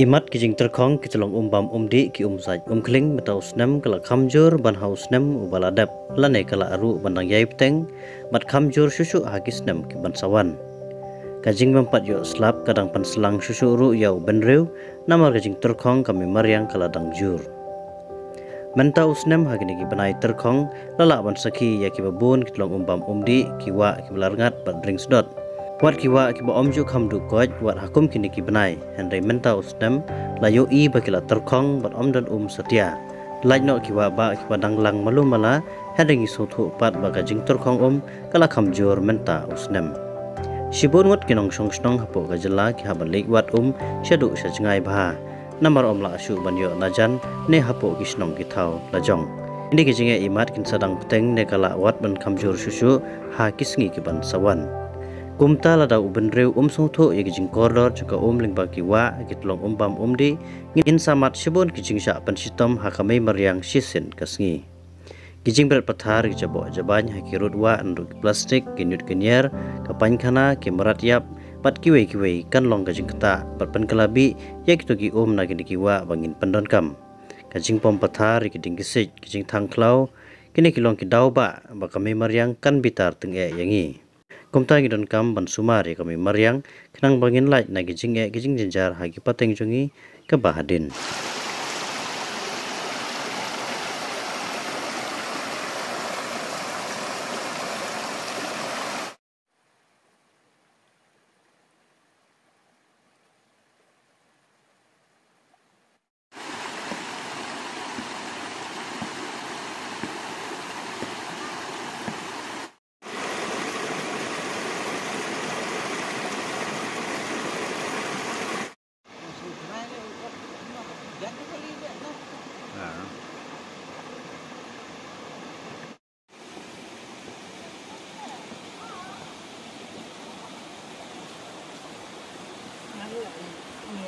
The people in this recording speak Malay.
Imat kijing terkong kicelong umbam umdi ki umsaj umkling betau snem kala kamjur ban haus snem ubaladap lane kala aru bandang yaip teng mat kamjur susu hagi snem ki ban sawan. Kajing mempat yo slap kadang pan selang susu ru yau benrew nama kajing terkong kami mariang kala dang jur. Mentau snem hagi niki banai terkong lala ban saki ya ki babun kicelong umbam umdi kiwa ki belarngat bat drink sedot. Wat kiwa kiba omju kamdu koj wat hakum kini ki benai Henry mentau snem layo I bakila terkong bat om dan setia laj no kiwa ba kiba danglang malu mala Henry ngi sotu pat baga jing terkong kala kamjur menta usnem Shibun ngot kinong song snong hapo gajela ki habalik wat syadu sajngai bah namar la asu banyo najan ne hapo kisnong ki thau lajong ini kijinge imat kin sadang peteng ne kala wat ban kamjur susu ha kisngi ki ban sawan Kumta lada ubenrew sungtho ya kijing koridor juga lingba kiwa kitlong umbam umdi ngin samat shibun kijing sya pensitom hakamai mariang sisin kasngi kijing berat pathar kijabo jabany hakirut wa anduk plastik kinyut kinyer kapan khana kemerat yap pat kiwe kan long kijing kata pat penkelabi ya kitogi na gini kiwa bangin pendon kam kijing pom pathar kijing kisik kijing thangklau kini kilong kidau ba bakamai mariang kan bitar tenge yangi Kumta ngidon kam ban sumari kami mariang kenang bangin light na kijing jenjar hagi pateng jungi ke bahadin. Ini